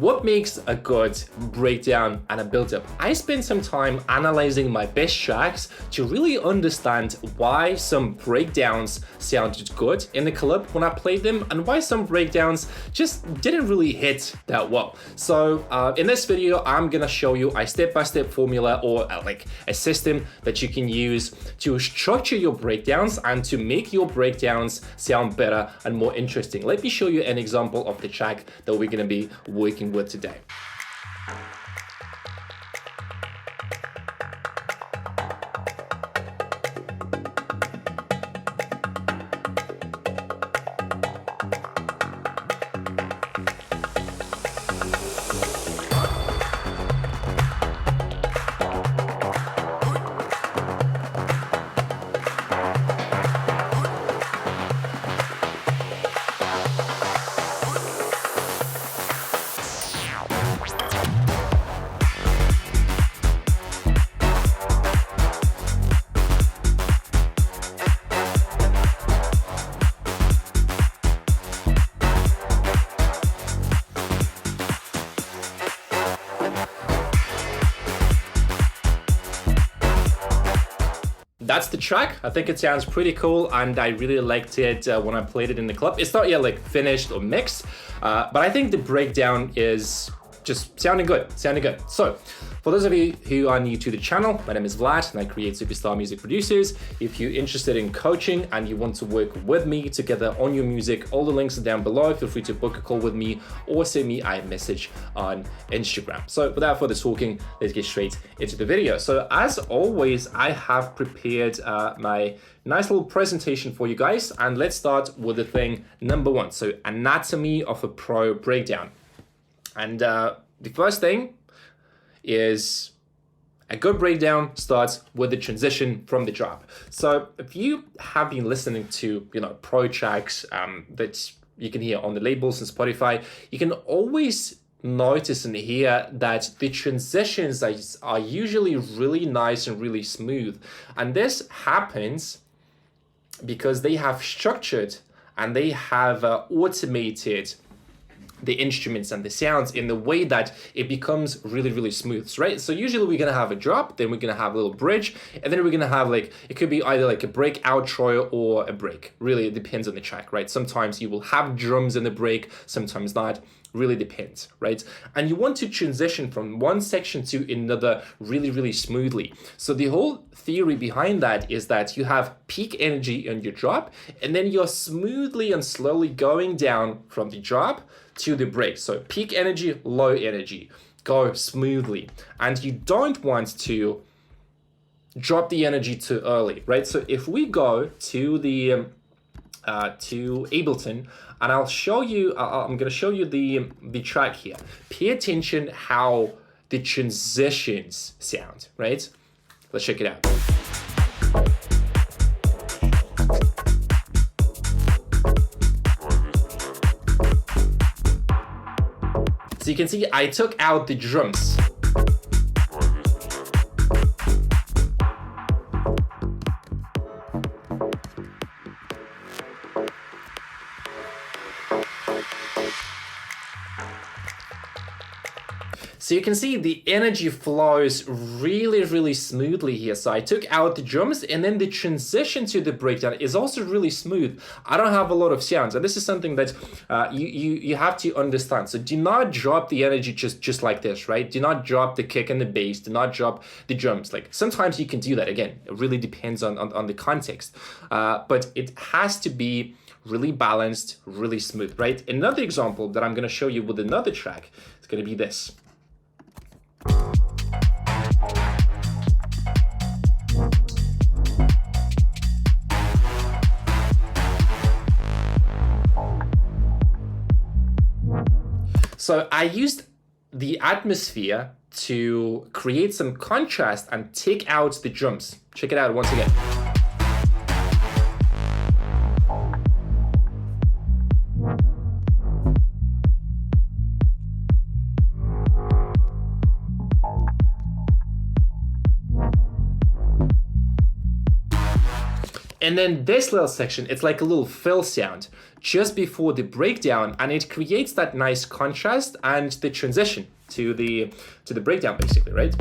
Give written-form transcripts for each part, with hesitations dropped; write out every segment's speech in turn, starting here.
What makes a good breakdown and a build-up? I spent some time analyzing my best tracks to really understand why some breakdowns sounded good in the club when I played them and why some breakdowns just didn't really hit that well. So in this video, I'm gonna show you a step-by-step formula or like a system that you can use to structure your breakdowns and to make your breakdowns sound better and more interesting. Let me show you an example of the track that we're gonna be working with today. That's the track. I think it sounds pretty cool and I really liked it when I played it in the club. It's not yet like finished or mixed, but I think the breakdown is just sounding good. So for those of you who are new to the channel, my name is Vlad and I create superstar music producers. If you're interested in coaching and you want to work with me together on your music, all the links are down below. Feel free to book a call with me or send me a message on Instagram. So without further talking, let's get straight into the video. So as always, I have prepared my nice little presentation for you guys, and let's start with the thing number one. So anatomy of a pro breakdown. And the first thing is a good breakdown starts with the transition from the drop. So if you have been listening to, pro tracks that you can hear on the labels and Spotify, you can always notice and hear that the transitions are usually really nice and really smooth. And this happens because they have structured and they have automated the instruments and the sounds in the way that it becomes really, really smooth, right? So usually we're gonna have a drop, then we're gonna have a little bridge, and then we're gonna have it could be either like a break outro or a break. Really, it depends on the track, right? Sometimes you will have drums in the break, sometimes not. Really depends, right? And you want to transition from one section to another really, really smoothly. So the whole theory behind that is that you have peak energy in your drop, and then you're smoothly and slowly going down from the drop to the break. So peak energy, low energy, go smoothly. And you don't want to drop the energy too early, right? So if we go to the to Ableton, and I'll show you, I'm gonna show you the track here. Pay attention how the transitions sound, right? Let's check it out. So you can see I took out the drums. So you can see the energy flows really, really smoothly here. So I took out the drums, and then the transition to the breakdown is also really smooth. I don't have a lot of sounds, and this is something that you have to understand. So do not drop the energy just like this, right? Do not drop the kick and the bass. Do not drop the drums. Like sometimes you can do that. Again, it really depends on the context, but it has to be really balanced, really smooth, right? Another example that I'm going to show you with another track is going to be this. So I used the atmosphere to create some contrast and take out the drums. Check it out once again. And then this little section, it's like a little fill sound just before the breakdown, and it creates that nice contrast and the transition to the breakdown basically, right?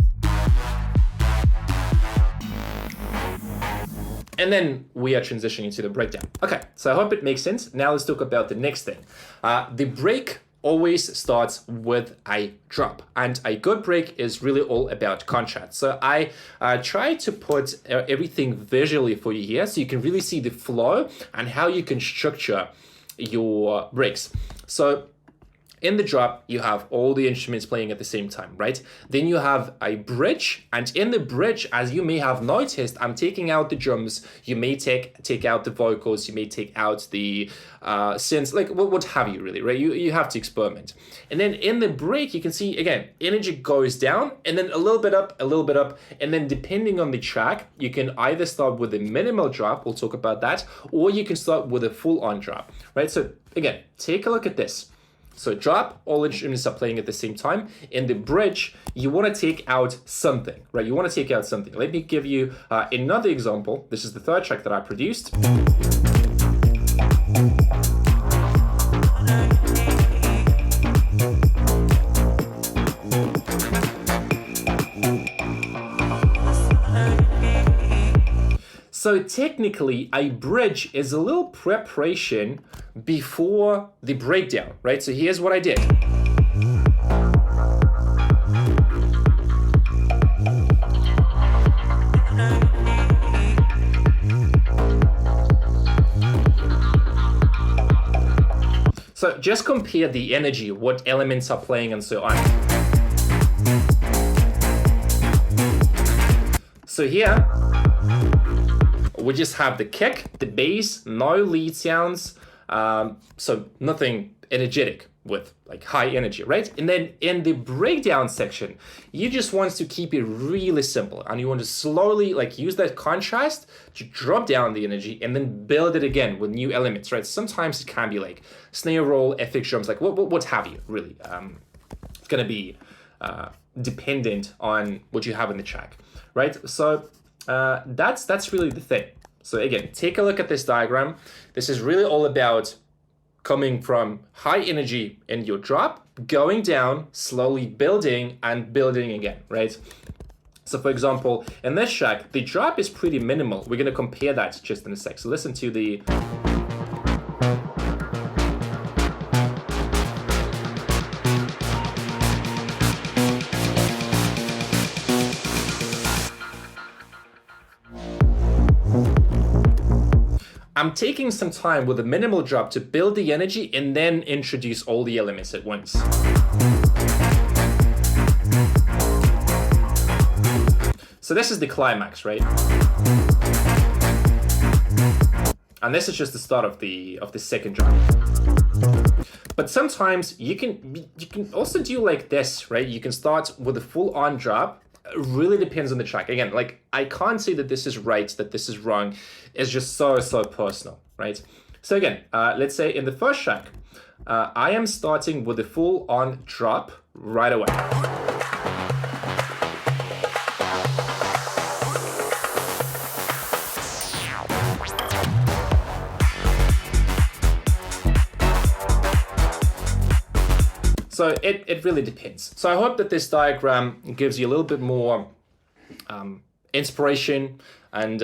And then we are transitioning to the breakdown. Okay, so I hope it makes sense. Now let's talk about the next thing. The break always starts with a drop, and a good break is really all about contrast. So I try to put everything visually for you here so you can really see the flow and how you can structure your breaks. So in the drop, you have all the instruments playing at the same time, right? Then you have a bridge, and in the bridge, as you may have noticed, I'm taking out the drums. You may take out the vocals. You may take out the synths, like what have you, really, right? You have to experiment. And then in the break, you can see again, energy goes down, and then a little bit up, and then depending on the track, you can either start with a minimal drop. We'll talk about that, or you can start with a full-on drop, right? So again, take a look at this. So drop, all instruments are playing at the same time. In the bridge, you want to take out something, right? You want to take out something. Let me give you another example. This is the third track that I produced. So technically, a bridge is a little preparation before the breakdown, right? So here's what I did. So just compare the energy, what elements are playing and so on. So here, we just have the kick, the bass, no lead sounds, so nothing energetic with like high energy, right? And then in the breakdown section, you just want to keep it really simple, and you want to slowly like use that contrast to drop down the energy and then build it again with new elements, right? Sometimes it can be like snare roll, FX drums, like what have you, really. It's gonna be dependent on what you have in the track, right? So that's really the thing. So again, take a look at this diagram. This is really all about coming from high energy in your drop, going down, slowly building and building again, right? So for example, in this track, the drop is pretty minimal. We're gonna compare that just in a sec. So listen to the... I'm taking some time with a minimal drop to build the energy and then introduce all the elements at once. So this is the climax, right? And this is just the start of the second drop. But sometimes you can also do like this, right? You can start with a full-on drop. It really depends on the track. Again, like I can't say that this is right, that this is wrong. It's just so personal, right? So again, let's say in the first track, I am starting with a full-on drop right away. So it really depends. So I hope that this diagram gives you a little bit more inspiration and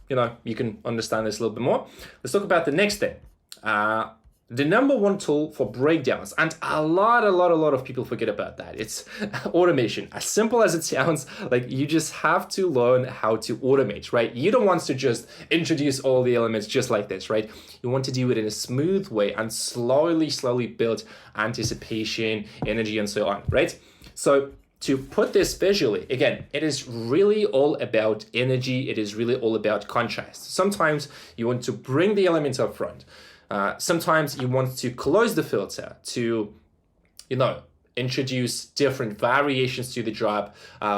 you can understand this a little bit more. Let's talk about the next thing. The number one tool for breakdowns, and a lot of people forget about that. It's automation. As simple as it sounds, like you just have to learn how to automate, right? You don't want to just introduce all the elements just like this, right? You want to do it in a smooth way and slowly build anticipation, energy, and so on, right? So to put this visually, again, it is really all about energy. It is really all about contrast. Sometimes you want to bring the elements up front. Sometimes you want to close the filter to, introduce different variations to the drop,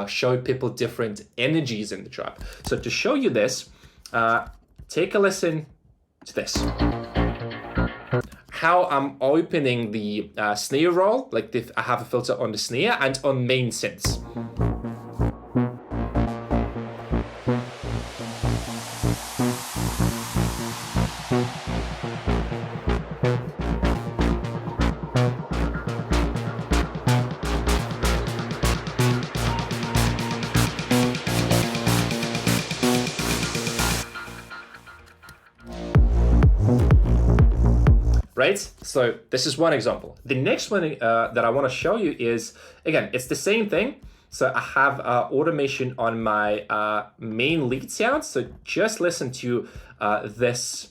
show people different energies in the drop. So to show you this, take a listen to this. How I'm opening the snare roll, like I have a filter on the snare and on main synths. right? So this is one example. The next one that I want to show you is, again, it's the same thing. So I have automation on my main lead sound. So just listen to this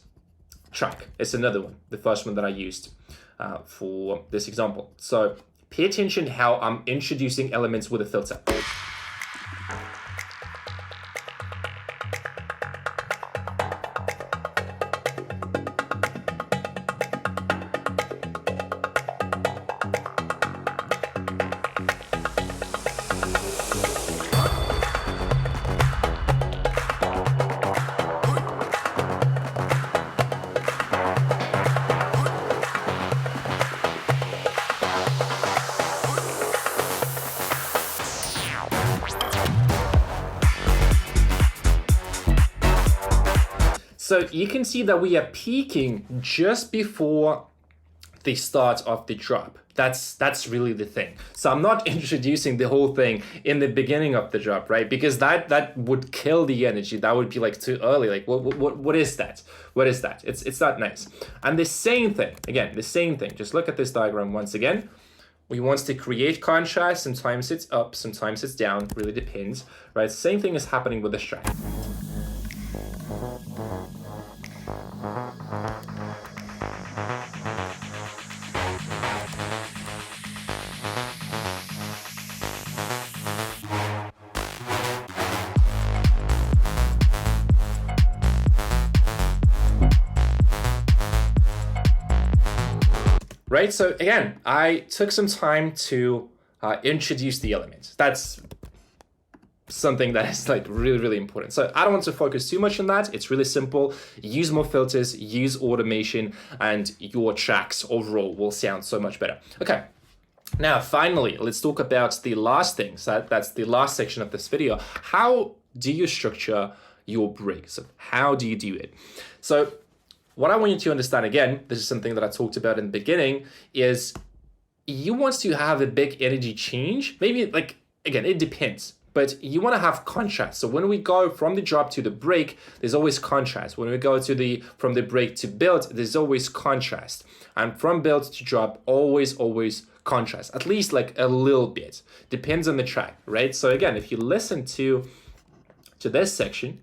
track. It's another one, the first one that I used for this example. So pay attention how I'm introducing elements with a filter. So you can see that we are peaking just before the start of the drop. That's really the thing. So I'm not introducing the whole thing in the beginning of the drop, right? Because that would kill the energy. That would be like too early. Like what is that? What is that? It's not nice. And the same thing, again, the same thing. Just look at this diagram once again. We want to create contrast. Sometimes it's up, sometimes it's down. Really depends, right? Same thing is happening with this track. Right, so again, I took some time to introduce the elements. That's something that is like really, really important. So I don't want to focus too much on that. It's really simple. Use more filters, use automation, and your tracks overall will sound so much better. Okay, now finally, let's talk about the last thing. So that's the last section of this video. How do you structure your break? So how do you do it? So what I want you to understand, again, this is something that I talked about in the beginning, is you want to have a big energy change. Maybe like, again, it depends, but you want to have contrast. So when we go from the drop to the break, there's always contrast. When we go to from the break to build, there's always contrast. And from build to drop, always contrast, at least like a little bit. Depends on the track, right? So again, if you listen to this section,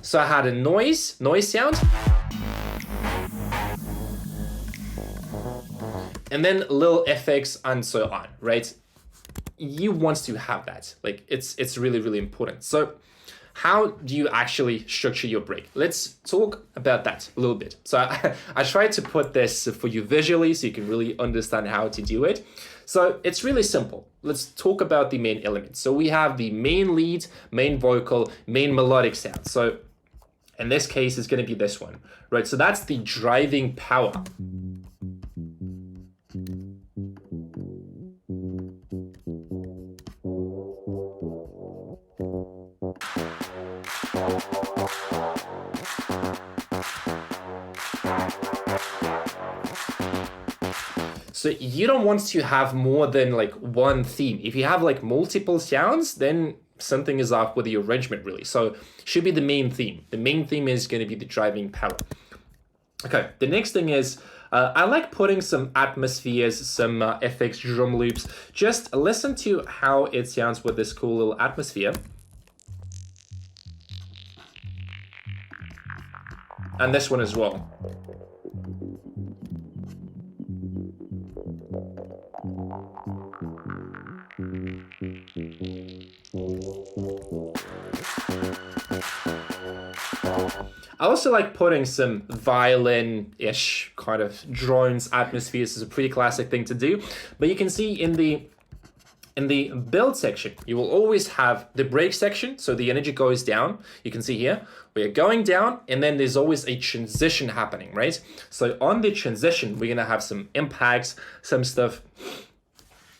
so I had a noise sound, and then little effects and so on, right? You want to have that. Like it's really, really important. So how do you actually structure your break? Let's talk about that a little bit. So I tried to put this for you visually so you can really understand how to do it. So it's really simple. Let's talk about the main elements. So we have the main lead, main vocal, main melodic sound. So in this case, it's going to be this one, right? So that's the driving power. So you don't want to have more than like one theme. If you have like multiple sounds, then something is off with the arrangement, really. So should be the main theme. The main theme is going to be the driving power. Okay, the next thing is I like putting some atmospheres, some FX drum loops. Just listen to how it sounds with this cool little atmosphere. And this one as well. I also like putting some violin-ish kind of drones atmospheres. This is a pretty classic thing to do. But you can see in the build section, you will always have the break section. So the energy goes down. You can see here, we're going down, and then there's always a transition happening, right? So on the transition, we're gonna have some impacts, some stuff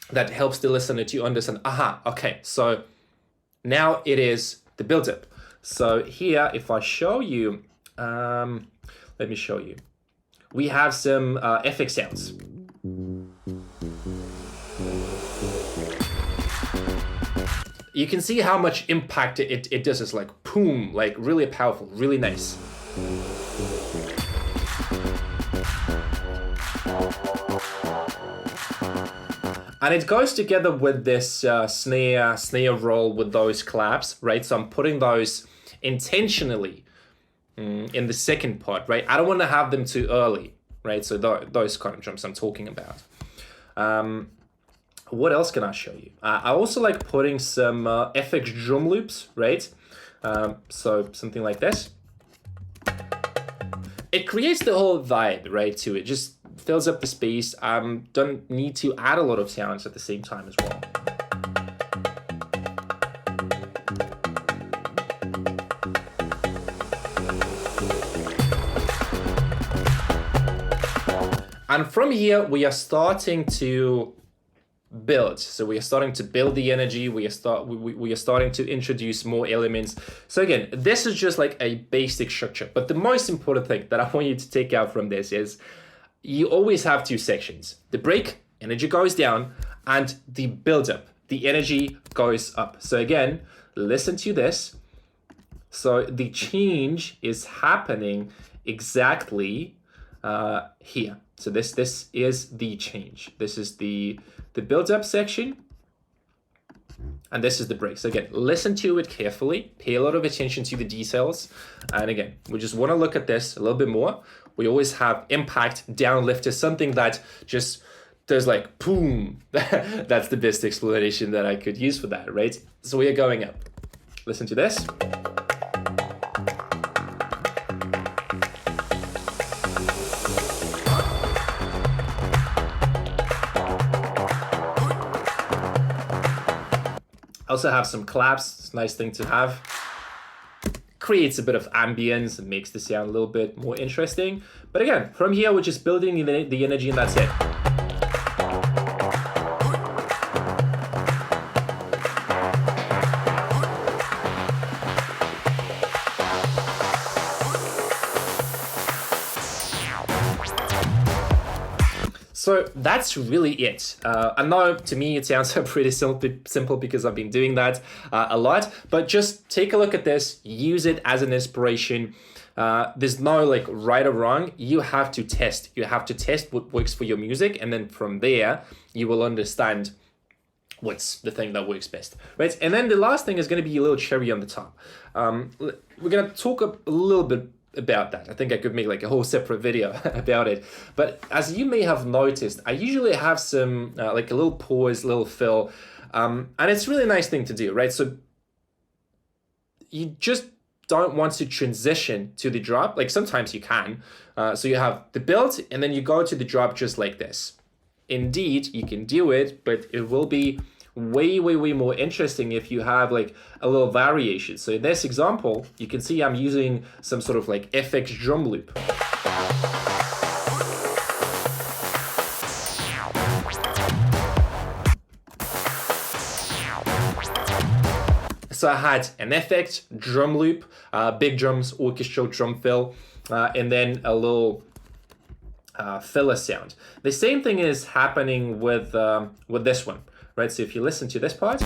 that helps the listener to understand, aha, okay, so now it is the build-up. So here, if I show you, let me show you. We have some FX sounds. you can see how much impact it does. It's like boom, like really powerful, really nice. And it goes together with this snare roll with those claps, right? So I'm putting those intentionally in the second part, right? I don't want to have them too early, right? So those kind of drums I'm talking about. What else can I show you? I also like putting some FX drum loops, right? So something like this. It creates the whole vibe, right, to it. Just fills up the space. Don't need to add a lot of sounds at the same time as well. And from here, we are starting to build. So we are starting to build the energy. We are starting to introduce more elements. So again, this is just like a basic structure. But the most important thing that I want you to take out from this is you always have two sections. The break, energy goes down, and the build up, the energy goes up. So again, listen to this. So the change is happening exactly here. So this is the change. This is the build up section, and this is the break. So again, listen to it carefully, pay a lot of attention to the details. And again, we just want to look at this a little bit more. We always have impact, downlift is something that just does like boom. That's the best explanation that I could use for that, right? So we are going up. Listen to this. Also have some claps. It's a nice thing to have. Creates a bit of ambience and makes the sound a little bit more interesting. But again, from here, we're just building the energy, and that's it. So that's really it. I know to me it sounds pretty simple because I've been doing that a lot, but just take a look at this, use it as an inspiration. There's no like right or wrong. You have to test. You have to test what works for your music, and then from there you will understand what's the thing that works best, right? And then the last thing is going to be a little cherry on the top. We're going to talk a little bit about that. I think I could make like a whole separate video about it. But as you may have noticed, I usually have some like a little pause, little fill, and it's a really nice thing to do, right? So you just don't want to transition to the drop. Like sometimes you can. So you have the build and then you go to the drop just like this. Indeed, you can do it, but it will be way more interesting if you have like a little variation. So in this example, you can see I'm using some sort of like FX drum loop. So I had an FX drum loop, big drums, orchestral drum fill, and then a little filler sound. The same thing is happening with this one. Right, so if you listen to this part,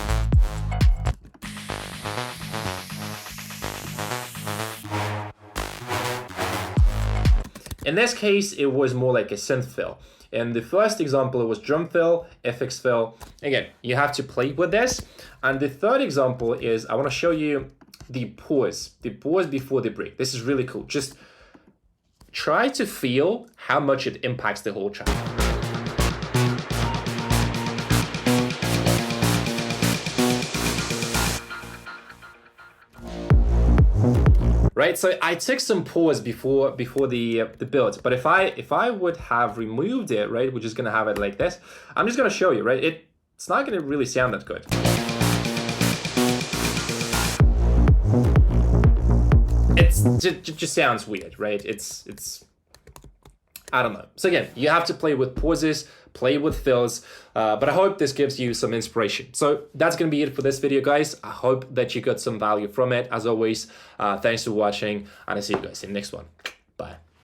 in this case, it was more like a synth fill. In the first example, it was drum fill, FX fill. Again, you have to play with this. And the third example is, I want to show you the pause before the break. This is really cool. Just try to feel how much it impacts the whole track. Right, so I took some pause before the build, but if I would have removed it, right, we're just gonna have it like this. I'm just gonna show you, right? It's not gonna really sound that good. It just sounds weird, right? It's I don't know. So again, you have to play with pauses, play with fills, but I hope this gives you some inspiration. So that's going to be it for this video, guys. I hope that you got some value from it. As always, thanks for watching, and I'll see you guys in the next one.